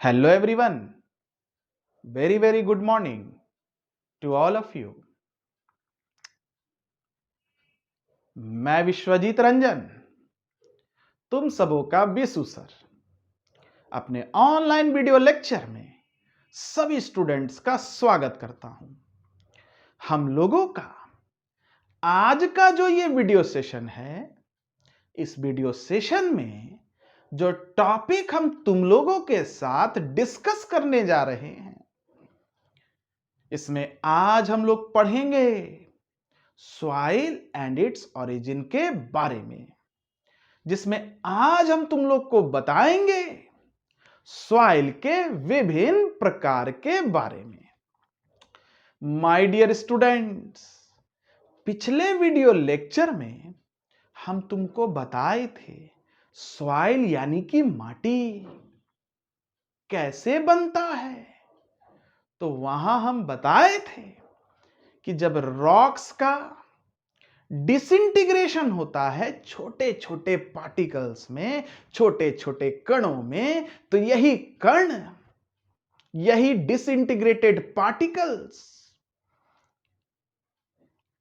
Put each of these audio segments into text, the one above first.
Hello everyone, very good morning to all of you. मैं विश्वजीत रंजन, तुम सबों का बिसु सर, अपने ऑनलाइन वीडियो लेक्चर में सभी स्टूडेंट्स का स्वागत करता हूं। हम लोगों का आज का जो ये वीडियो सेशन है, इस वीडियो सेशन में जो टॉपिक हम तुम लोगों के साथ डिस्कस करने जा रहे हैं, इसमें आज हम लोग पढ़ेंगे सॉइल एंड इट्स ओरिजिन के बारे में, जिसमें आज हम तुम लोग को बताएंगे सॉइल के विभिन्न प्रकार के बारे में। माय डियर स्टूडेंट्स, पिछले वीडियो लेक्चर में हम तुमको बताए थे सॉइल यानी कि माटी कैसे बनता है। तो वहां हम बताए थे कि जब रॉक्स का डिसइंटीग्रेशन होता है छोटे छोटे पार्टिकल्स में, छोटे छोटे कणों में, तो यही कण, यही disintegrated particles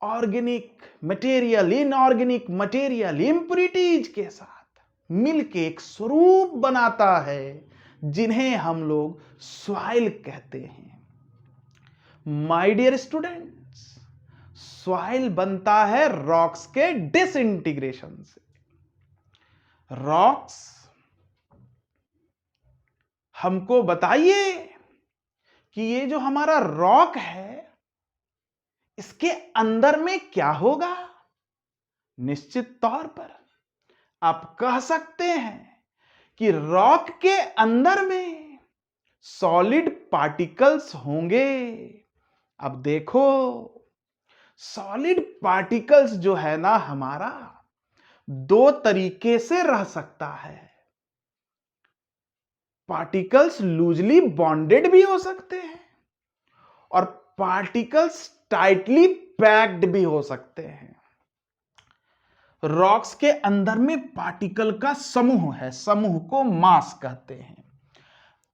organic material, inorganic material, impurities के साथ मिलके एक स्वरूप बनाता है जिन्हें हम लोग सॉइल कहते हैं। माय डियर स्टूडेंट्स, सॉइल बनता है रॉक्स के डिसइंटीग्रेशन से। रॉक्स, हमको बताइए कि ये जो हमारा रॉक है इसके अंदर में क्या होगा। निश्चित तौर पर आप कह सकते हैं कि रॉक के अंदर में सॉलिड पार्टिकल्स होंगे। अब देखो, सॉलिड पार्टिकल्स जो है ना हमारा, दो तरीके से रह सकता है। पार्टिकल्स लूजली बॉन्डेड भी हो सकते हैं और पार्टिकल्स टाइटली पैक्ड भी हो सकते हैं। रॉक्स के अंदर में पार्टिकल का समूह है, समूह को मास कहते हैं।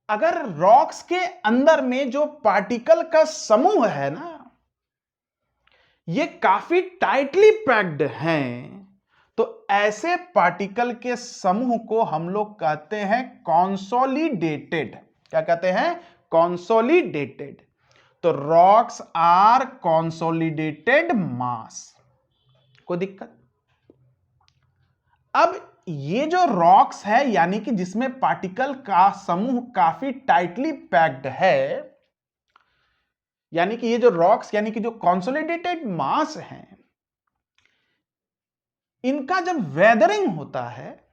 अगर रॉक्स के अंदर में जो पार्टिकल का समूह है ना, ये काफी टाइटली पैक्ड हैं, तो ऐसे पार्टिकल के समूह को हम लोग कहते हैं कॉन्सोलिडेटेड। क्या कहते हैं? कॉन्सोलिडेटेड। तो रॉक्स आर कॉन्सोलिडेटेड मास। कोई दिक्कत? अब ये जो रॉक्स है यानी कि जिसमें पार्टिकल का समूह काफी टाइटली पैक्ड है, यानी कि ये जो रॉक्स यानी कि जो कॉन्सोलिडेटेड मास हैं, इनका जब वेदरिंग होता है,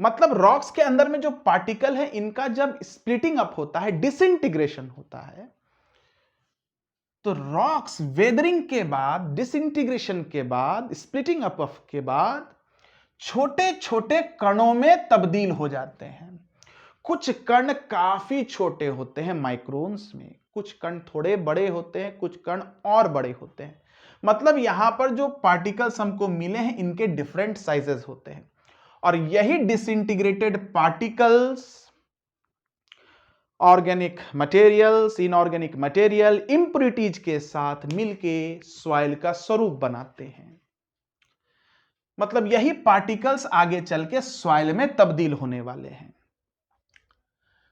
मतलब रॉक्स के अंदर में जो पार्टिकल है इनका जब स्प्लिटिंग अप होता है, डिसइंटीग्रेशन होता है, तो रॉक्स वेदरिंग के बाद, डिसइंटीग्रेशन के बाद, स्प्लिटिंग अप के बाद छोटे छोटे कणों में तब्दील हो जाते हैं। कुछ कण काफी छोटे होते हैं माइक्रोन्स में, कुछ कण थोड़े बड़े होते हैं, कुछ कण और बड़े होते हैं। मतलब यहां पर जो पार्टिकल्स हमको मिले हैं इनके डिफरेंट साइजेस होते हैं और यही disintegrated particles organic materials, inorganic material, impurities के साथ मिलके सॉइल का स्वरूप बनाते हैं। मतलब यही पार्टिकल्स आगे चल के सॉइल में तब्दील होने वाले हैं।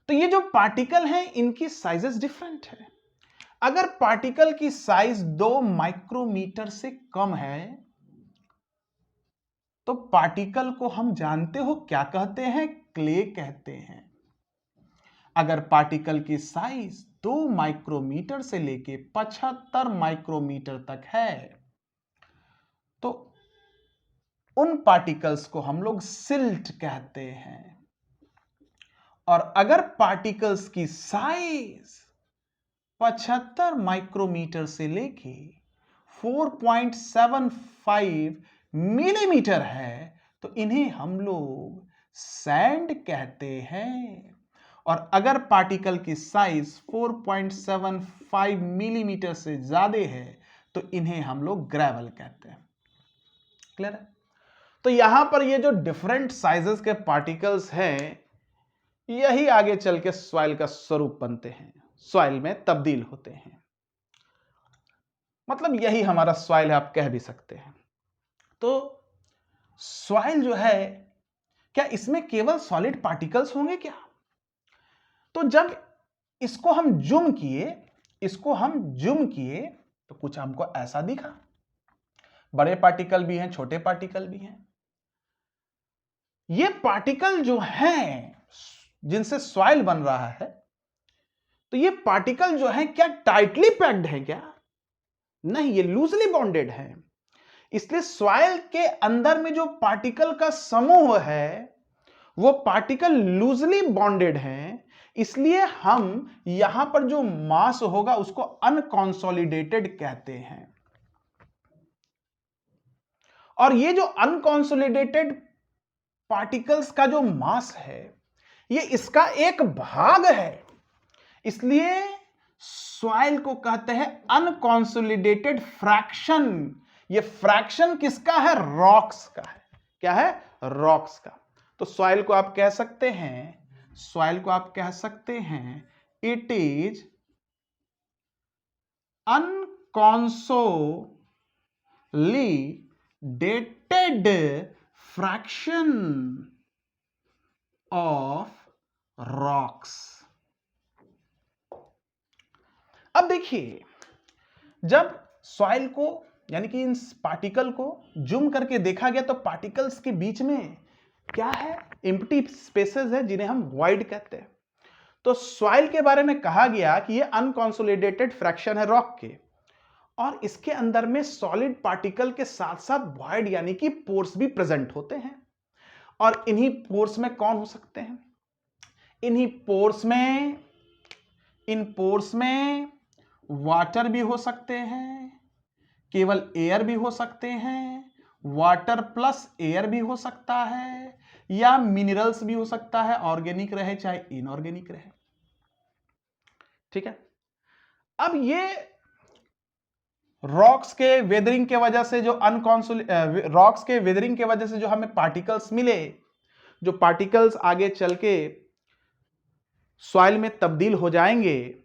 तो ये जो पार्टिकल हैं इनकी साइजेस डिफरेंट है। अगर पार्टिकल की साइज 2 माइक्रोमीटर से कम है तो पार्टिकल को हम जानते हो क्या कहते हैं? क्ले कहते हैं। अगर पार्टिकल की साइज 2 माइक्रोमीटर से लेके 75 माइक्रोमीटर तक है तो उन पार्टिकल्स को हम लोग सिल्ट कहते हैं। और अगर पार्टिकल्स की साइज 75 माइक्रोमीटर से लेके 4.75 मिलीमीटर है तो इन्हें हम लोग सैंड कहते हैं। और अगर पार्टिकल की साइज 4.75 मिलीमीटर से ज्यादा है तो इन्हें हम लोग ग्रेवल कहते हैं। क्लियर है? तो यहां पर ये जो डिफरेंट साइजेस के पार्टिकल्स हैं यही आगे चल के सॉइल का स्वरूप बनते हैं, सॉइल में तब्दील होते हैं। मतलब यही हमारा सॉइल है, आप कह भी सकते हैं। तो सॉइल जो है, क्या इसमें केवल सॉलिड पार्टिकल्स होंगे क्या? तो जब इसको हम जूम किए तो कुछ हमको ऐसा दिखा। बड़े पार्टिकल भी हैं, छोटे पार्टिकल भी हैं। ये पार्टिकल जो हैं जिनसे सॉइल बन रहा है, तो ये पार्टिकल जो है क्या टाइटली पैक्ड है क्या? नहीं, ये लूजली बॉन्डेड है। इसलिए सॉइल के अंदर में जो पार्टिकल का समूह है वो पार्टिकल लूजली बॉन्डेड हैं। इसलिए हम यहां पर जो मास होगा उसको अनकॉन्सोलिडेटेड कहते हैं। और ये जो अनकॉन्सोलिडेटेड पार्टिकल्स का जो मास है ये इसका एक भाग है। इसलिए सॉइल को कहते हैं अनकॉन्सोलिडेटेड फ्रैक्शन। ये फ्रैक्शन किसका है? रॉक्स का है। क्या है? रॉक्स का। तो सॉइल को आप कह सकते हैं it is unconsolidated fraction of rocks. अब देखिए, जब सॉइल को यानी कि इन पार्टिकल को जूम करके देखा गया तो पार्टिकल्स के बीच में क्या है? एम्प्टी स्पेसेस है जिन्हें हम वॉइड कहते हैं। तो सॉइल के बारे में कहा गया कि ये अनकॉन्सोलिडेटेड फ्रैक्शन है रॉक के, और इसके अंदर में सॉलिड पार्टिकल के साथ साथ वॉइड यानी कि पोर्स भी प्रेजेंट होते हैं। और इन्हीं पोर्स में कौन हो सकते हैं? इन पोर्स में वाटर भी हो सकते हैं, केवल एयर भी हो सकते हैं, वाटर प्लस एयर भी हो सकता है, या मिनरल्स भी हो सकता है, ऑर्गेनिक रहे चाहे इनऑर्गेनिक रहे। ठीक है। अब ये रॉक्स के वेदरिंग के वजह से जो हमें पार्टिकल्स मिले, जो पार्टिकल्स आगे चल के सॉइल में तब्दील हो जाएंगे,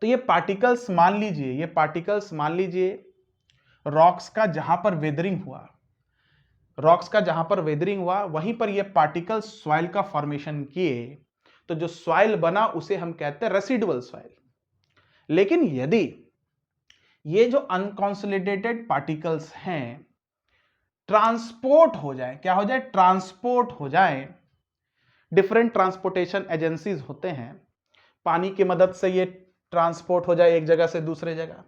तो ये पार्टिकल्स मान लीजिए रॉक्स का जहां पर वेदरिंग हुआ वहीं पर ये पार्टिकल्स सॉइल का फॉर्मेशन किए, तो जो सॉइल बना उसे हम कहते हैं रेसिडुअल सॉइल। लेकिन यदि ये जो अनकॉन्सोलिडेटेड पार्टिकल्स हैं ट्रांसपोर्ट हो जाए, क्या हो जाए? ट्रांसपोर्ट हो जाए। डिफरेंट ट्रांसपोर्टेशन एजेंसीज होते हैं, पानी की मदद से ये ट्रांसपोर्ट हो जाए एक जगह से दूसरे जगह,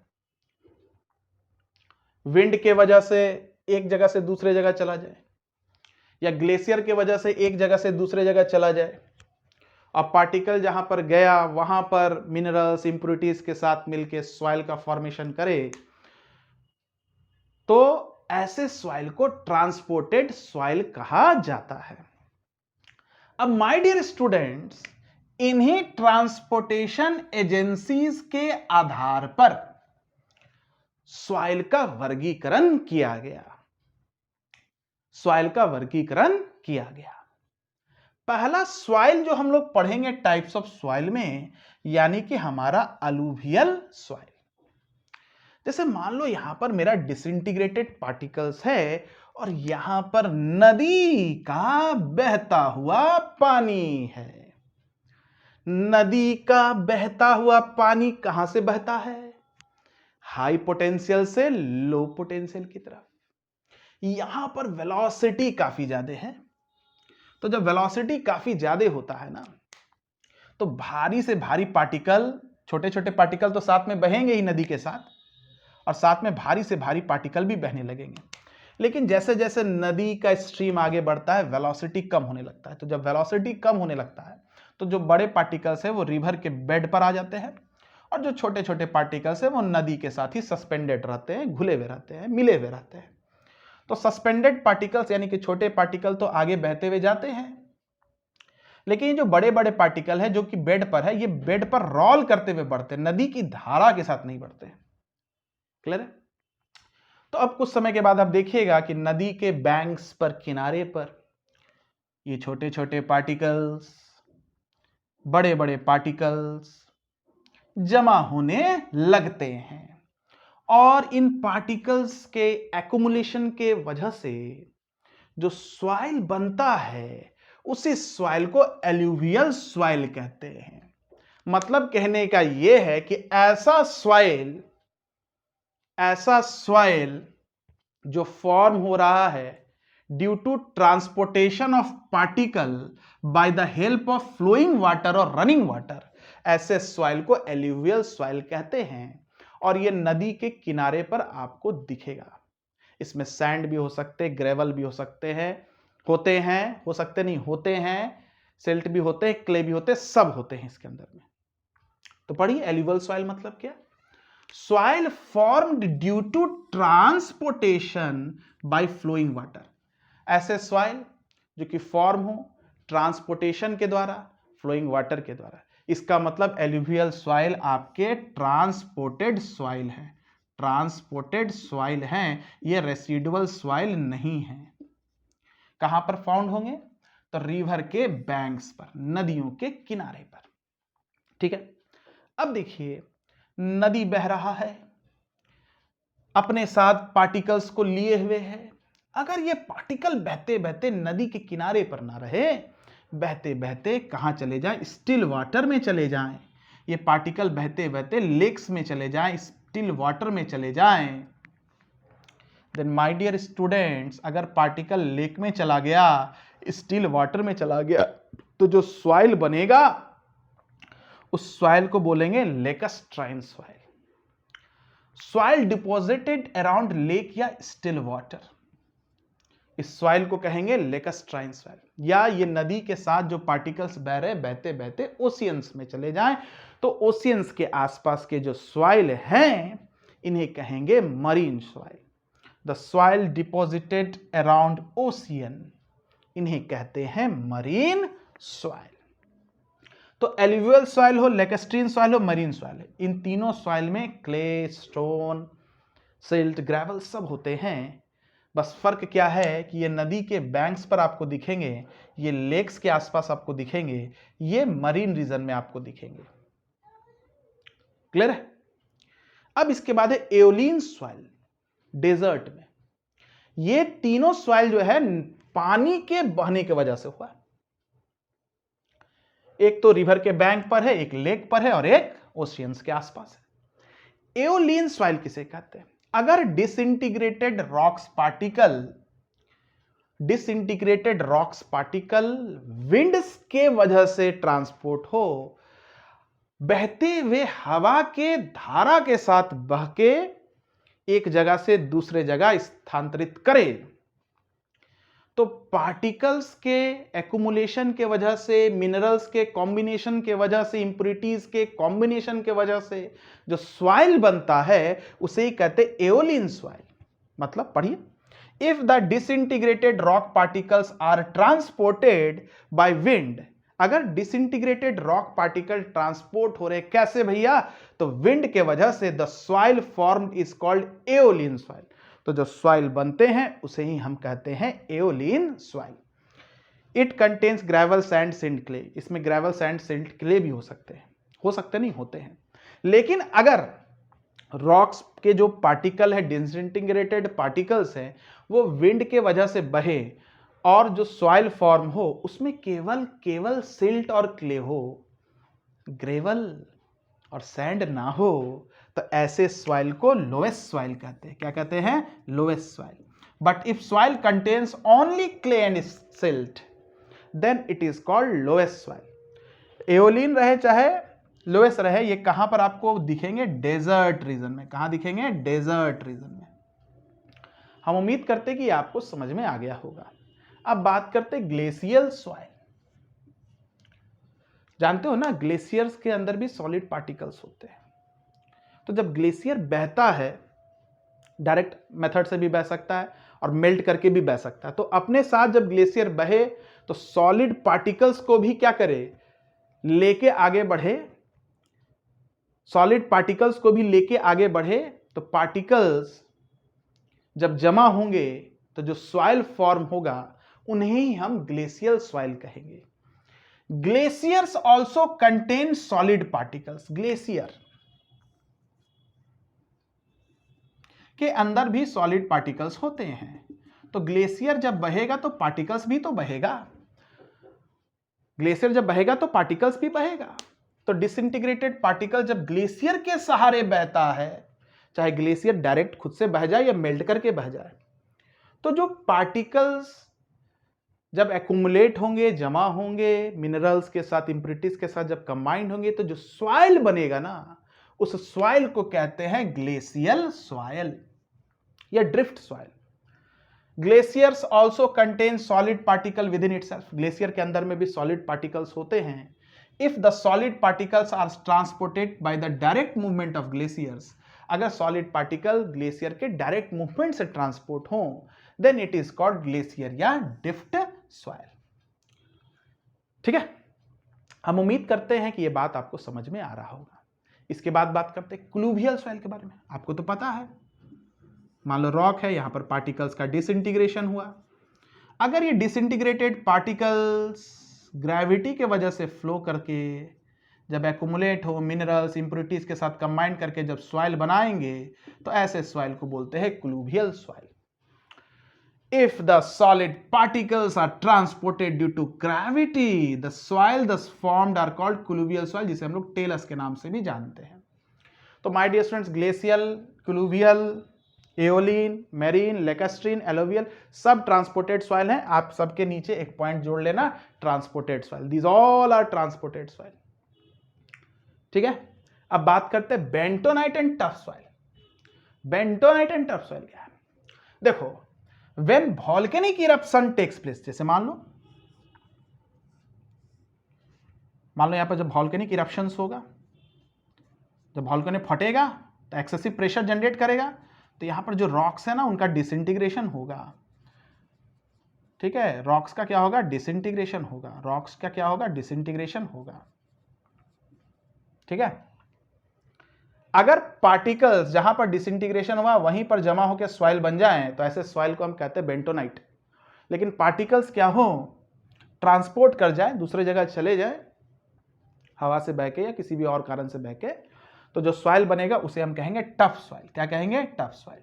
विंड के वजह से एक जगह से दूसरे जगह चला जाए, या ग्लेशियर के वजह से एक जगह से दूसरे जगह चला जाए। अब पार्टिकल जहां पर गया वहां पर मिनरल्स इंप्योरिटीज के साथ मिलकर सॉइल का फॉर्मेशन करे, तो ऐसे सॉइल को ट्रांसपोर्टेड सॉइल कहा जाता है। अब माय डियर स्टूडेंट्स, इन्हीं ट्रांसपोर्टेशन एजेंसीज के आधार पर सॉइल का वर्गीकरण किया गया। पहला सॉइल जो हम लोग पढ़ेंगे टाइप्स ऑफ सॉइल में, यानी कि हमारा अलूवियल सॉइल। जैसे मान लो यहां पर मेरा डिसइंटीग्रेटेड पार्टिकल्स है और यहां पर नदी का बहता हुआ पानी है। नदी का बहता हुआ पानी कहां से बहता है? हाई पोटेंशियल से लो पोटेंशियल की तरफ। यहां पर वेलोसिटी काफी ज्यादा है, तो जब वेलोसिटी काफी ज्यादा होता है ना, तो भारी से भारी पार्टिकल, छोटे छोटे पार्टिकल तो साथ में बहेंगे ही नदी के साथ, और साथ में भारी से भारी पार्टिकल भी बहने लगेंगे। लेकिन जैसे जैसे नदी का स्ट्रीम आगे बढ़ता है वेलोसिटी कम होने लगता है। तो जब वेलोसिटी कम होने लगता है तो जो बड़े पार्टिकल्स है वो रिवर के बेड पर आ जाते हैं, और जो छोटे छोटे पार्टिकल्स है वो नदी के साथ ही सस्पेंडेड रहते हैं, घुले हुए रहते हैं, मिले हुए रहते हैं। तो सस्पेंडेड पार्टिकल्स यानी कि छोटे पार्टिकल तो आगे बहते हुए जाते हैं, लेकिन ये जो बड़े बड़े पार्टिकल है जो कि बेड पर है, ये बेड पर रोल करते हुए बढ़ते हैं, नदी की धारा के साथ नहीं बढ़ते। क्लियर है? तो अब कुछ समय के बाद आप देखिएगा कि नदी के बैंक्स पर, किनारे पर, ये छोटे छोटे पार्टिकल्स बड़े बड़े पार्टिकल्स जमा होने लगते हैं और इन पार्टिकल्स के एक्युमुलेशन के वजह से जो सॉइल बनता है उसी सॉइल को एलुवियल सॉइल कहते हैं। मतलब कहने का यह है कि ऐसा सॉइल जो फॉर्म हो रहा है due to transportation of particle by the help of flowing water और रनिंग वाटर, ऐसे सॉइल को एलुवियल सॉइल कहते हैं। और ये नदी के किनारे पर आपको दिखेगा। इसमें सैंड भी हो सकते हैं, ग्रेवल भी हो सकते हैं, हो सकते नहीं होते हैं, सिल्ट भी होते हैं, क्ले भी होते हैं, सब होते हैं इसके अंदर में। तो पढ़िए एलुवियल सॉइल मतलब क्या? Soil formed due to transportation by flowing water, ऐसे सॉइल जो कि फॉर्म हो ट्रांसपोर्टेशन के द्वारा, फ्लोइंग वाटर के द्वारा। इसका मतलब एलुवियल सॉइल आपके ट्रांसपोर्टेड सॉइल है, ट्रांसपोर्टेड सॉइल है, ये रेसिडुअल सॉइल नहीं है। कहां पर फाउंड होंगे? तो रिवर के बैंक्स पर, नदियों के किनारे पर। ठीक है, अब देखिए नदी बह रहा है, अपने साथ पार्टिकल्स को लिए हुए है। अगर ये पार्टिकल बहते बहते नदी के किनारे पर ना रहे, बहते बहते कहां चले जाएं? स्टिल वाटर में चले जाएं। ये पार्टिकल बहते बहते लेक्स में चले जाएं, स्टिल वाटर में चले जाएं। देन माय डियर स्टूडेंट्स, अगर पार्टिकल लेक में चला गया, स्टिल वाटर में चला गया, तो जो सॉइल बनेगा उस सॉइल को बोलेंगे लेकस्ट्राइन soil. Soil deposited around lake या स्टिल वाटर, इस सॉइल को कहेंगे लेकस्ट्राइन सॉइल। या ये नदी के साथ जो पार्टिकल्स बह रहे बहते बहते ओशियंस में चले जाएं, तो ओशियंस के आसपास के जो सॉइल हैं इन्हें कहेंगे marine soil. The soil deposited around ocean, इन्हें कहते हैं मरीन सॉइल। तो एलुवियल सॉइल हो, लेकस्ट्रीन सॉइल हो, मरीन सॉइल है, इन तीनों सॉइल में क्ले, स्टोन, सिल्ट, ग्रेवल सब होते हैं। बस फर्क क्या है कि ये नदी के बैंक्स पर आपको दिखेंगे, ये लेक्स के आसपास आपको दिखेंगे, ये मरीन रीजन में आपको दिखेंगे। क्लियर है? अब इसके बाद है एओलिन सॉइल, डेजर्ट में। ये तीनों सॉइल जो है पानी के बहने की वजह से हुआ। एक तो रिवर के बैंक पर है, एक लेक पर है और एक ओशियंस के आसपास है। एओलिन सॉइल किसे कहते हैं? अगर डिसइंटीग्रेटेड रॉक्स पार्टिकल विंड्स के वजह से ट्रांसपोर्ट हो, बहते हुए हवा के धारा के साथ बह के एक जगह से दूसरे जगह स्थानांतरित करे, तो पार्टिकल्स के एक्युमुलेशन के वजह से, मिनरल्स के कॉम्बिनेशन के वजह से, इंप्योरिटीज के कॉम्बिनेशन के वजह से जो सॉइल बनता है उसे ही कहते हैं एओलिन सॉइल। मतलब पढ़िए, if the disintegrated rock particles are transported by wind, अगर डिसइंटीग्रेटेड रॉक पार्टिकल ट्रांसपोर्ट हो रहे, कैसे भैया? तो विंड के वजह से the soil formed is called aeolian soil. तो जो सॉइल बनते हैं उसे ही हम कहते हैं aeolian soil. It contains gravel, sand, silt, clay. इसमें ग्रेवल, सैंड, सिल्ट, क्ले भी हो सकते नहीं होते हैं। लेकिन अगर रॉक्स के जो पार्टिकल है, डिसइंटीग्रेटेड पार्टिकल्स हैं, वो विंड के वजह से बहे और जो सॉइल फॉर्म हो उसमें केवल सिल्ट और क्ले हो, ग्रेवल और सैंड ना हो, तो ऐसे सॉइल को लोएस्ट सॉइल कहते हैं। क्या कहते हैं? Loess soil. But if soil contains only clay and silt, then it is called loess soil. Aeolian रहे चाहे लोएस्ट रहे, ये कहां पर आपको दिखेंगे? डेजर्ट रीजन में। कहां दिखेंगे? डेजर्ट रीजन में। हम उम्मीद करते कि आपको समझ में आ गया होगा। अब बात करते ग्लेशियल सॉइल। जानते हो ना, ग्लेशियर्स के अंदर भी सॉलिड पार्टिकल्स होते हैं। तो जब ग्लेशियर बहता है, डायरेक्ट मेथड से भी बह सकता है और मेल्ट करके भी बह सकता है, तो अपने साथ जब ग्लेशियर बहे तो सॉलिड पार्टिकल्स को भी क्या करे? लेके आगे बढ़े। सॉलिड पार्टिकल्स को भी लेके आगे बढ़े, तो पार्टिकल्स जब जमा होंगे तो जो सॉइल फॉर्म होगा उन्हें ही हम ग्लेशियल सॉइल कहेंगे। Glaciers also contain solid particles. Glacier के अंदर भी सॉलिड पार्टिकल्स होते हैं। तो ग्लेशियर जब बहेगा तो पार्टिकल्स भी तो बहेगा। ग्लेशियर जब बहेगा तो पार्टिकल्स भी बहेगा। तो डिसइंटीग्रेटेड पार्टिकल जब ग्लेशियर के सहारे बहता है, चाहे ग्लेशियर डायरेक्ट खुद से बह जाए या मेल्ट करके बह जाए, तो जो पार्टिकल्स जब एक्यूमुलेट होंगे, जमा होंगे, मिनरल्स के साथ, इंप्योरिटीज के साथ जब कंबाइंड होंगे, तो जो सॉइल बनेगा ना, उस सॉइल को कहते हैं ग्लेशियल सॉइल या drift soil. Glaciers also contain solid particle within itself. Glacier के अंदर में भी सॉलिड पार्टिकल्स होते हैं। If the solid particles are transported by the direct movement of glaciers, अगर सॉलिड पार्टिकल ग्लेशियर के डायरेक्ट मूवमेंट से ट्रांसपोर्ट हो, then it is called glacier या ड्रिफ्ट सॉइल। ठीक है, हम उम्मीद करते हैं कि यह बात आपको समझ में आ रहा होगा। इसके बाद बात करते हैं क्लूवियल सॉइल के बारे में। आपको तो पता है, मान लो रॉक है, यहां पर पार्टिकल्स का डिसइंटीग्रेशन हुआ। अगर ये डिसइंटीग्रेटेड पार्टिकल्स ग्रेविटी के वजह से फ्लो करके जब एक्यूमुलेट हो, मिनरल्स, इंप्योरिटीज के साथ कंबाइन करके जब सॉइल बनाएंगे, तो ऐसे सॉइल को बोलते हैं क्लूवियल soil. If the solid particles are transported due to gravity, the soil thus formed are called colluvial soil, जिसे हम लोग टेलस के नाम से भी जानते हैं। तो my dear students, glacial, fluvial, aeolian, marine, lacustrine, alluvial सब ट्रांसपोर्टेड सॉइल हैं। आप सबके नीचे एक पॉइंट जोड़ लेना, transported soil. These all are transported soil. ठीक है, अब बात करते हैं bentonite and tuff soil. Bentonite and tuff soil क्या है? देखो, when volcanic eruption takes place, जैसे मान लो यहां पर जब volcanic eruptions होगा, जब वॉल्केनो फटेगा तो एक्सेसिव प्रेशर जनरेट करेगा, तो यहां पर जो रॉक्स है ना, उनका डिसइंटीग्रेशन होगा। ठीक है, रॉक्स का क्या होगा? डिसइंटीग्रेशन होगा। रॉक्स का क्या होगा? डिसइंटीग्रेशन होगा। ठीक है, अगर पार्टिकल्स जहां पर डिसइंटीग्रेशन हुआ वहीं पर जमा होकर सॉइल बन जाएं, तो ऐसे सॉइल को हम कहते हैं बेंटोनाइट। लेकिन पार्टिकल्स क्या हो, ट्रांसपोर्ट कर जाए, दूसरे जगह चले जाए, हवा से बह के या किसी भी और कारण से बह के, तो जो सॉइल बनेगा उसे हम कहेंगे टफ सॉइल। क्या कहेंगे? Tuff soil.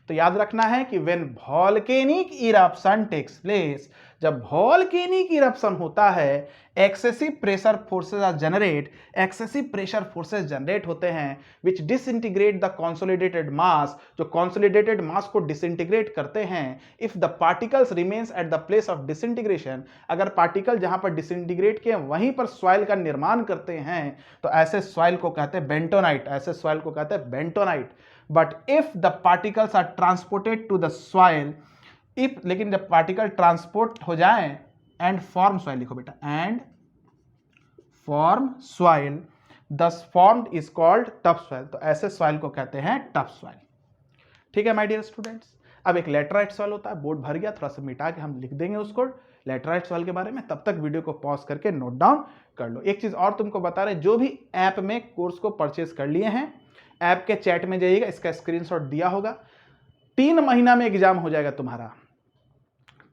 तो याद रखना है कि when volcanic eruption takes place, जब वॉल्केनिक इरप्शन होता है, excessive pressure forces are generate, excessive pressure forces generate होते हैं which disintegrate the consolidated mass, जो कंसोलिडेटेड मास को डिसइंटीग्रेट करते हैं। If the particles remains at the place of disintegration, अगर पार्टिकल जहां पर डिसइंटीग्रेट किए वहीं पर सॉइल का निर्माण करते हैं, तो ऐसे सॉइल को कहते हैं बेंटोनाइट। ऐसे सॉइल को कहते हैं bentonite. But if the particles are transported to the soil, if, लेकिन जब पार्टिकल ट्रांसपोर्ट हो जाए एंड फॉर्म सॉइल, लिखो बेटा, एंड फॉर्म सॉइल, दस formed is called tough soil. तो ऐसे सॉइल को कहते हैं टफ सॉइल। ठीक है माय डियर स्टूडेंट्स, अब एक लैटराइट सॉइल होता है, बोर्ड भर गया, थोड़ा सा मिटा के हम लिख देंगे उसको लैटराइट सॉइल के बारे में। तब तक वीडियो को पॉज करके नोट डाउन कर लो। एक चीज और तुमको बता रहे, जो भी ऐप में कोर्स को परचेज कर लिए हैं, ऐप के चैट में जाइएगा, इसका स्क्रीनशॉट दिया होगा। 3 महीना में एग्जाम हो जाएगा तुम्हारा,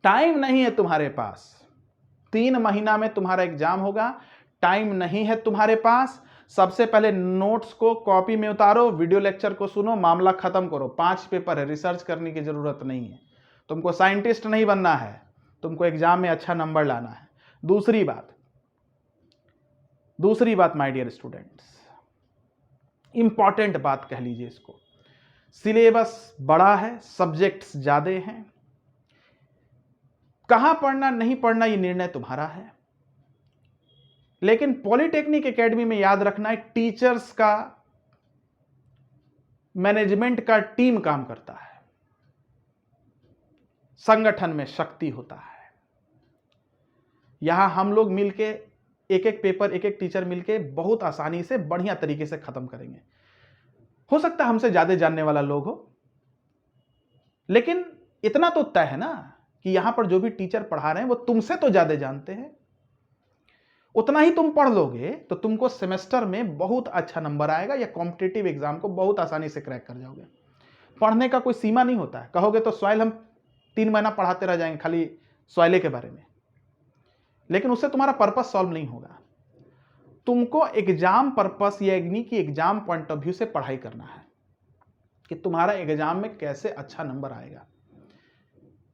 टाइम नहीं है तुम्हारे पास। 3 महीना में तुम्हारा एग्जाम होगा, टाइम नहीं है तुम्हारे पास। सबसे पहले नोट्स को कॉपी में उतारो, वीडियो लेक्चर को सुनो, मामला खत्म करो। 5 पेपर है, रिसर्च करने की जरूरत नहीं है। तुमको साइंटिस्ट नहीं बनना है, तुमको एग्जाम में अच्छा नंबर लाना है। दूसरी बात माय डियर स्टूडेंट्स, इंपॉर्टेंट बात कह लीजिए इसको, सिलेबस बड़ा है, सब्जेक्ट्स ज्यादा हैं। कहां पढ़ना नहीं पढ़ना ये निर्णय तुम्हारा है, लेकिन पॉलिटेक्निक एकेडमी में याद रखना है, टीचर्स का, मैनेजमेंट का टीम काम करता है, संगठन में शक्ति होता है। यहां हम लोग मिलके एक एक पेपर, एक एक टीचर मिलके बहुत आसानी से, बढ़िया तरीके से खत्म करेंगे। हो सकता है हमसे ज्यादा जानने वाला लोग हो, लेकिन इतना तो तय है ना कि यहां पर जो भी टीचर पढ़ा रहे हैं वो तुमसे तो ज्यादा जानते हैं। उतना ही तुम पढ़ लोगे तो तुमको सेमेस्टर में बहुत अच्छा नंबर आएगा, या कॉम्पिटिटिव एग्जाम को बहुत आसानी से क्रैक कर जाओगे। पढ़ने का कोई सीमा नहीं होता है। कहोगे तो सॉइल हम 3 महीना पढ़ाते रह जाएंगे खाली सॉइले के बारे में, लेकिन उससे तुम्हारा पर्पस सॉल्व नहीं होगा। तुमको एग्जाम पर्पस यानी कि एग्जाम पॉइंट ऑफ व्यू से पढ़ाई करना है कि तुम्हारा एग्जाम में कैसे अच्छा नंबर आएगा,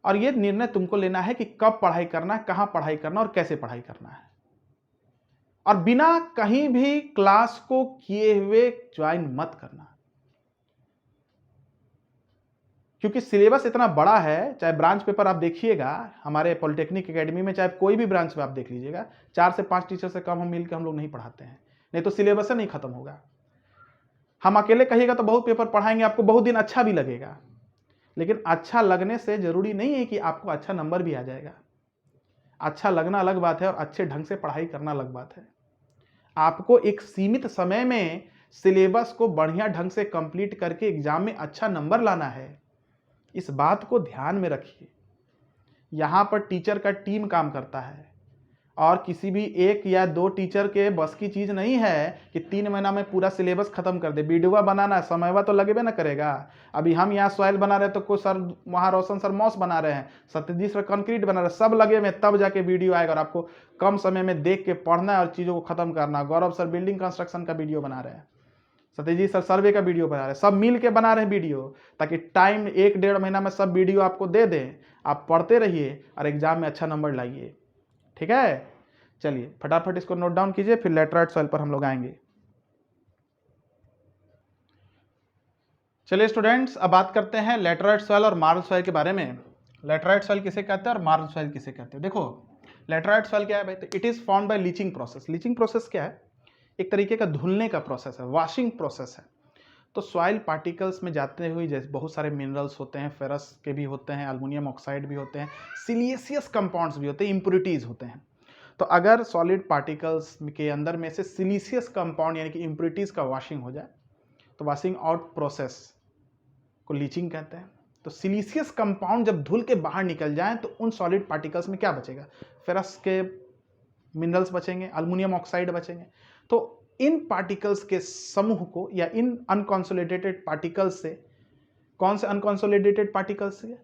और ये निर्णय तुमको लेना है कि कब पढ़ाई करना, कहां पढ़ाई करना और कैसे पढ़ाई करना है। और बिना कहीं भी क्लास को किए हुए ज्वाइन मत करना, क्योंकि सिलेबस इतना बड़ा है। चाहे ब्रांच पेपर आप देखिएगा हमारे पॉलिटेक्निक एकेडमी में, चाहे कोई भी ब्रांच में आप देख लीजिएगा, 4 से 5 टीचर से कम हम मिलकर हम लोग नहीं पढ़ाते हैं, नहीं तो सिलेबस नहीं खत्म होगा। हम अकेले कहिएगा तो बहुत पेपर पढ़ाएंगे, आपको बहुत दिन अच्छा भी लगेगा, लेकिन अच्छा लगने से जरूरी नहीं है कि आपको अच्छा नंबर भी आ जाएगा। अच्छा लगना अलग बात है और अच्छे ढंग से पढ़ाई करना अलग बात है। आपको एक सीमित समय में सिलेबस को बढ़िया ढंग से कंप्लीट करके एग्जाम में अच्छा नंबर लाना है, इस बात को ध्यान में रखिए। यहां पर टीचर का टीम काम करता है और किसी भी एक या 2 टीचर के बस की चीज नहीं है कि 3 महीना में पूरा सिलेबस खत्म कर दे। वीडियो बनाना समयवा तो लगेबे ना करेगा। अभी हम यहाँ सॉइल बना रहे हैं तो कोई सर वहाँ रोशन सर मॉस बना रहे हैं, सत्यजीत सर कंक्रीट बना रहे हैं, सब लगे में तब जाके वीडियो आएगा और आपको कम समय में देख के पढ़ना है और चीज़ों को खत्म करना। गौरव सर बिल्डिंग कंस्ट्रक्शन का वीडियो बना रहे हैं, सत्यजीत सर सर्वे का वीडियो बना रहे हैं, सब मिल के बना रहे हैं वीडियो, ताकि टाइम 1-1.5 महीना में सब वीडियो आपको दे दें। आप पढ़ते रहिए और एग्जाम में अच्छा नंबर लाइए। ठीक है, चलिए फटाफट इसको नोट डाउन कीजिए, फिर लेटराइट सॉइल पर हम लोग आएंगे। चलिए स्टूडेंट्स, अब बात करते हैं लेटराइट सॉइल और मार्ल सॉइल के बारे में। लेटराइट सॉइल किसे कहते हैं और मार्ल सॉइल किसे कहते हैं? देखो लेटराइट सॉइल क्या है भाई, तो it is formed by leaching process. Leaching process क्या है? एक तरीके का धुलने का प्रोसेस है, वॉशिंग प्रोसेस है। तो सॉइल पार्टिकल्स में जाते हुए जैसे बहुत सारे मिनरल्स होते हैं, फेरस के भी होते हैं, एल्युमिनियम ऑक्साइड भी होते हैं, सिलिशियस कंपाउंड्स भी होते हैं, इम्प्योरिटीज होते हैं। तो अगर सॉलिड पार्टिकल्स के अंदर में से सिलिशियस कंपाउंड यानी कि इम्प्योरिटीज का वॉशिंग हो जाए तो वॉशिंग आउट प्रोसेस को लीचिंग कहते हैं। तो सिलिशियस कंपाउंड जब धुल के बाहर निकल जाएं तो उन सॉलिड पार्टिकल्स में क्या बचेगा? फेरस के मिनरल्स बचेंगे, एल्युमिनियम ऑक्साइड बचेंगे। तो इन पार्टिकल्स के समूह को या इन अनकॉन्सोलिडेटेड पार्टिकल्स से, कौन से अनकॉन्सोलिडेटेड पार्टिकल्स से?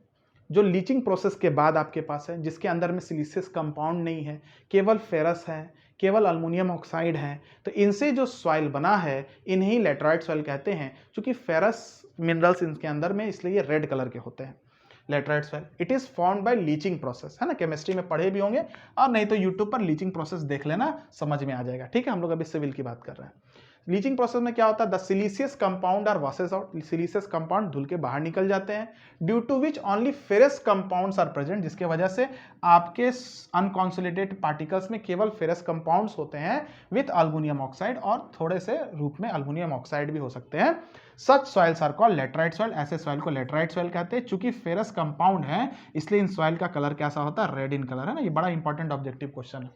जो लीचिंग प्रोसेस के बाद आपके पास है, जिसके अंदर में सिलिशियस कंपाउंड नहीं है, केवल फेरस है, केवल एल्युमिनियम ऑक्साइड है, तो इनसे जो सॉइल बना है इन्हीं लेटराइट सॉइल कहते हैं। क्योंकि फेरस मिनरल्स इनके अंदर में, इसलिए ये रेड कलर के होते हैं laterite soil. It is formed by leaching process, है ना, केमिस्ट्री में पढ़े भी होंगे, और नहीं तो यूट्यूब पर लीचिंग प्रोसेस देख लेना, समझ में आ जाएगा। ठीक है, हम लोग अभी सिविल की बात कर रहे हैं। लीचिंग प्रोसेस में क्या होता है? The siliceous compound are washes out, siliceous compound धुल के बाहर निकल जाते हैं, due to which only ferrous compounds are present, जिसके वजह से आपके अनकॉन्सोलिडेटेड पार्टिकल्स में केवल फेरस कंपाउंड्स होते हैं विथ एल्युमिनियम ऑक्साइड, और थोड़े से रूप में एल्युमिनियम ऑक्साइड भी हो सकते हैं। Such soils are called laterite soil, ऐसे सॉइल को लेटराइट सॉइल कहते हैं। चूंकि फेरस कंपाउंड है इसलिए इन सॉइल का कलर कैसा होता है? रेड इन कलर, है ना। ये बड़ा इंपॉर्टेंट ऑब्जेक्टिव क्वेश्चन है।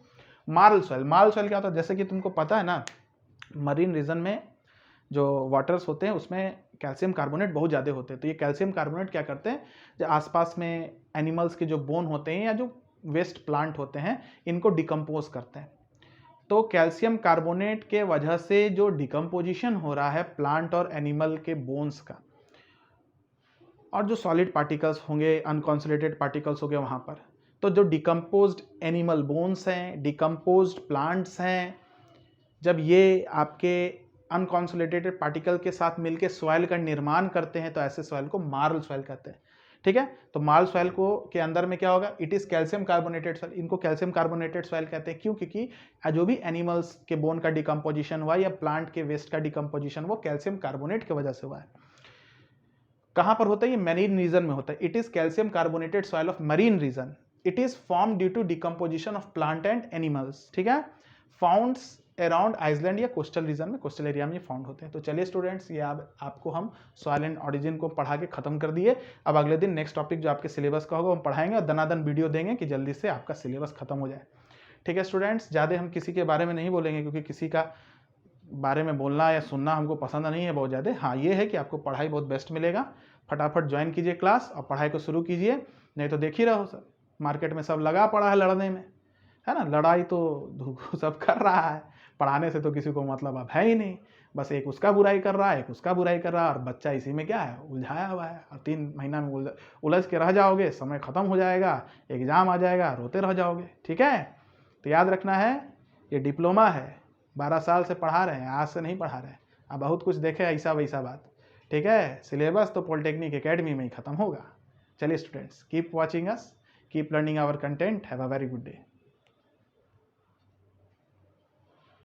मार्ल सॉइल, मार्ल सॉइल क्या होता है? जैसे कि तुमको पता है ना, मरीन रीजन में जो वाटर्स होते हैं उसमें कैल्शियम कार्बोनेट बहुत ज़्यादा होते हैं। तो ये कैल्शियम कार्बोनेट क्या करते हैं, जो आसपास में एनिमल्स के जो बोन होते हैं या जो वेस्ट प्लांट होते हैं इनको डिकम्पोज करते हैं। तो कैल्शियम कार्बोनेट के वजह से जो डिकम्पोजिशन हो रहा है प्लांट और एनिमल के बोन्स का, और जो सॉलिड पार्टिकल्स होंगे, अनकॉन्सोलिडेटेड पार्टिकल्स हो गए वहाँ पर, तो जो डिकम्पोज्ड एनिमल बोन्स हैं, डिकम्पोज्ड प्लांट्स हैं, जब ये आपके अनकॉन्सोलिडेटेड पार्टिकल के साथ मिलकर सॉइल का निर्माण करते हैं तो ऐसे सॉइल को मार्ल सॉइल कहते हैं। ठीक है, तो मार्ल सॉइल को के अंदर में क्या होगा? It is calcium carbonated soil. इनको कैल्शियम कार्बोनेटेड सॉइल कहते हैं। क्यों? क्योंकि जो भी एनिमल्स के बोन का डिकम्पोजिशन हुआ या प्लांट के वेस्ट का डिकम्पोजिशन वो कैल्शियम कार्बोनेट की वजह से हुआ है। कहां पर होता है? ये मरीन रीजन में होता है। It is calcium carbonated soil of marine region. It is form due to decomposition of plant and animals. ठीक है, फाउंड्स अराउंड आइसलैंड या कोस्टल रीजन में, कोस्टल एरिया में ये फाउंड होते हैं। तो चलिए स्टूडेंट्स, ये आपको हम सॉइल एंड ऑरिजिन को पढ़ा के खत्म कर दिए। अब अगले दिन नेक्स्ट टॉपिक जो आपके सिलेबस का होगा हम पढ़ाएंगे और दनादन वीडियो देंगे कि जल्दी से आपका सिलेबस खत्म हो जाए। ठीक है स्टूडेंट्स, ज़्यादा हम किसी के बारे में नहीं बोलेंगे क्योंकि किसी का बारे में बोलना या सुनना हमको पसंद नहीं है बहुत ज़्यादा। हाँ, ये है कि आपको पढ़ाई बहुत बेस्ट मिलेगा। फटाफट ज्वाइन कीजिए क्लास और पढ़ाई को शुरू कीजिए, नहीं तो देख ही रहो सर, मार्केट में सब लगा पड़ा है लड़ने में, है ना। लड़ाई तो सब कर रहा है, पढ़ाने से तो किसी को मतलब अब है ही नहीं। बस एक उसका बुराई कर रहा है, एक उसका बुराई कर रहा है, और बच्चा इसी में क्या है, उलझाया हुआ है। और 3 महीना में उलझ के रह जाओगे, समय खत्म हो जाएगा, एग्जाम आ जाएगा, रोते रह जाओगे। ठीक है, तो याद रखना है, ये डिप्लोमा है, 12 साल से पढ़ा रहे हैं, आज से नहीं पढ़ा रहे हैं। अब बहुत कुछ देखे ऐसा वैसा बात, ठीक है। सिलेबस तो पॉलिटेक्निक एकेडमी में ही खत्म होगा। चलिए students, keep watching us, keep learning our content, have a very good day.